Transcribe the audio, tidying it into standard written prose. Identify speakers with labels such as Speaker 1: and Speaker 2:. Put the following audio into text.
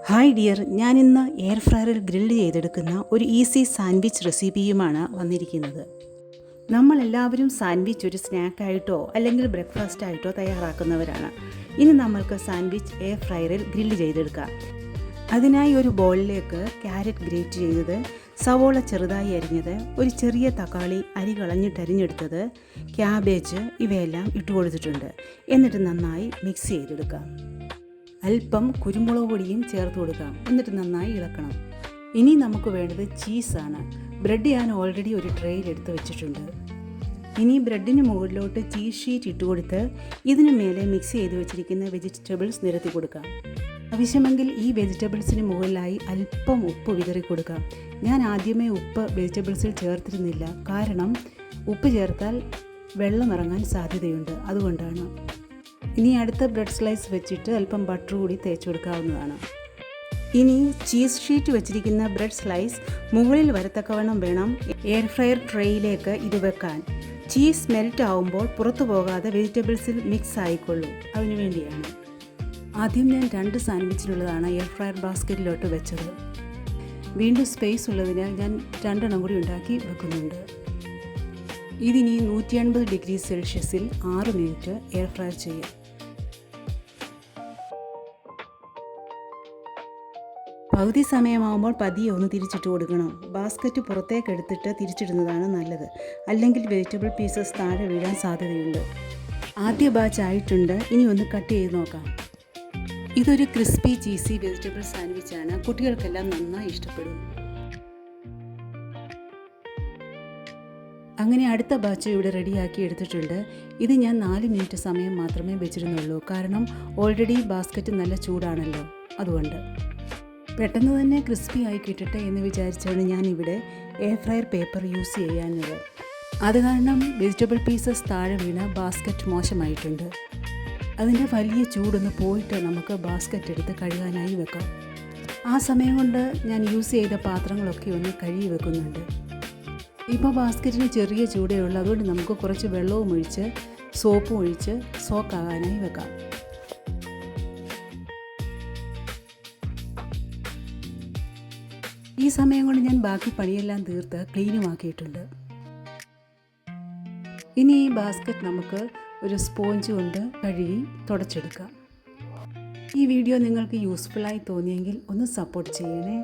Speaker 1: Hi dear, ഞാനിന്ന് air ഫ്രയറിൽ grill ചെയ്തെടുക്കുന്ന ഒരു ഈസി സാൻഡ്വിച്ച് റെസിപ്പിയുമാണ് വന്നിരിക്കുന്നത്. നമ്മളെല്ലാവരും സാൻഡ്വിച്ച് ഒരു സ്നാക്കായിട്ടോ അല്ലെങ്കിൽ ബ്രേക്ക്ഫാസ്റ്റ് ആയിട്ടോ തയ്യാറാക്കുന്നവരാണ്. ഇനി നമ്മൾക്ക് സാൻഡ്വിച്ച് എയർ ഫ്രയറിൽ ഗ്രില്ല് ചെയ്തെടുക്കാം. അതിനായി ഒരു ബൗളിലേക്ക് ക്യാരറ്റ് ഗ്രേറ്റ് ചെയ്തത്, സവോള ചെറുതായി അരിഞ്ഞത്, ഒരു ചെറിയ തക്കാളി അരി കളഞ്ഞിട്ടരിഞ്ഞെടുത്തത്, ക്യാബേജ് ഇവയെല്ലാം ഇട്ടുകൊടുത്തിട്ടുണ്ട്. എന്നിട്ട് നന്നായി മിക്സ് ചെയ്തെടുക്കാം. അല്പം കുരുമുളക് പൊടിയും ചേർത്ത് കൊടുക്കാം. എന്നിട്ട് നന്നായി ഇളക്കണം. ഇനി നമുക്ക് വേണ്ടത് ചീസാണ്. ബ്രെഡ് ഞാൻ ഓൾറെഡി ഒരു ട്രേയിൽ എടുത്ത് വെച്ചിട്ടുണ്ട്. ഇനി ബ്രെഡിന് മുകളിലോട്ട് ചീസ് ഷീറ്റ് ഇട്ടുകൊടുത്ത് ഇതിന് മേലെ മിക്സ് ചെയ്ത് വെച്ചിരിക്കുന്ന വെജിറ്റബിൾസ് നിരത്തി കൊടുക്കാം. ആവശ്യമെങ്കിൽ ഈ വെജിറ്റബിൾസിന് മുകളിലായി അല്പം ഉപ്പ് വിതറി കൊടുക്കാം. ഞാൻ ആദ്യമേ ഉപ്പ് വെജിറ്റബിൾസിൽ ചേർത്തിരുന്നില്ല, കാരണം ഉപ്പ് ചേർത്താൽ വെള്ളം ഇറങ്ങാൻ സാധ്യതയുണ്ട്, അതുകൊണ്ടാണ്. ഇനി അടുത്ത ബ്രെഡ് സ്ലൈസ് വെച്ചിട്ട് അല്പം ബട്ടർ കൂടി തേച്ച് കൊടുക്കാവുന്നതാണ്. ഇനി ചീസ് ഷീറ്റ് വെച്ചിരിക്കുന്ന ബ്രെഡ് സ്ലൈസ് മുകളിൽ വരത്തക്കവണ്ണം വേണം എയർ ഫ്രയർ ട്രേയിലേക്ക് ഇത് വെക്കാൻ. ചീസ് മെൽറ്റ് ആവുമ്പോൾ പുറത്തു പോകാതെ വെജിറ്റബിൾസിൽ മിക്സ് ആയിക്കൊള്ളും, അതിനു വേണ്ടിയാണ്. ആദ്യം ഞാൻ 2 സാൻഡ്വിച്ചിനുള്ളതാണ് എയർ ഫ്രയർ ബാസ്ക്കറ്റിലോട്ട് വെച്ചത്. വീണ്ടും സ്പേസ് ഉള്ളതിനാൽ ഞാൻ 2 എണ്ണം കൂടി ഉണ്ടാക്കി വെക്കുന്നുണ്ട്. ഇതിനി 180 ഡിഗ്രി സെൽഷ്യസിൽ 6 മിനിറ്റ് എയർ ഫ്രയർ ചെയ്യാം. പകുതി സമയമാകുമ്പോൾ പതിയെ ഒന്ന് തിരിച്ചിട്ട് കൊടുക്കണം. ബാസ്ക്കറ്റ് പുറത്തേക്ക് എടുത്തിട്ട് തിരിച്ചിടുന്നതാണ് നല്ലത്, അല്ലെങ്കിൽ വെജിറ്റബിൾ പീസസ് താഴെ വീഴാൻ സാധ്യതയുണ്ട്. ആദ്യ ബാച്ച് ആയിട്ടുണ്ട്. ഇനി ഒന്ന് കട്ട് ചെയ്ത് നോക്കാം. ഇതൊരു ക്രിസ്പി ചീസി വെജിറ്റബിൾ സാൻഡ്വിച്ചാണ്. കുട്ടികൾക്കെല്ലാം നന്നായി ഇഷ്ടപ്പെടും. അങ്ങനെ അടുത്ത ബാച്ച് ഇവിടെ റെഡിയാക്കി എടുത്തിട്ടുണ്ട്. ഇത് ഞാൻ 4 മിനിറ്റ് സമയം മാത്രമേ വെച്ചിരുന്നുള്ളൂ, കാരണം ഓൾറെഡി ബാസ്ക്കറ്റ് നല്ല ചൂടാണല്ലോ, അതുകൊണ്ട്. പെട്ടെന്ന് തന്നെ ക്രിസ്പി ആയി കിട്ടട്ടെ എന്ന് വിചാരിച്ചാണ് ഞാൻ ഇവിടെ എയർ ഫ്രയർ പേപ്പർ യൂസ് ചെയ്യാഞ്ഞത്. അത് കാരണം വെജിറ്റബിൾ പീസസ് താഴെ വീണ ബാസ്ക്കറ്റ് മോശമായിട്ടുണ്ട്. അതിൻ്റെ വലിയ ചൂടൊന്ന് പോയിട്ട് നമുക്ക് ബാസ്ക്കറ്റ് എടുത്ത് കഴുകാനായി വെക്കാം. ആ സമയം കൊണ്ട് ഞാൻ യൂസ് ചെയ്ത പാത്രങ്ങളൊക്കെ ഒന്ന് കഴുകി വെക്കുന്നുണ്ട്. ഇപ്പോൾ ബാസ്ക്കറ്റിന് ചെറിയ ചൂടേ ഉള്ളൂ, അതുകൊണ്ട് നമുക്ക് കുറച്ച് വെള്ളവും ഒഴിച്ച് സോപ്പും ഒഴിച്ച് സോക്കാകാനായി വെക്കാം. ഈ സമയം കൊണ്ട് ഞാൻ ബാക്കി പണിയെല്ലാം തീർത്ത് ക്ലീനുമാക്കിയിട്ടുണ്ട്. ഇനി ഈ ബാസ്ക്കറ്റ് നമുക്ക് ഒരു സ്പോഞ്ച് കൊണ്ട് കഴുകി തുടച്ചെടുക്കാം. ഈ വീഡിയോ നിങ്ങൾക്ക് യൂസ്ഫുള്ളായി തോന്നിയെങ്കിൽ ഒന്ന് സപ്പോർട്ട് ചെയ്യണേ.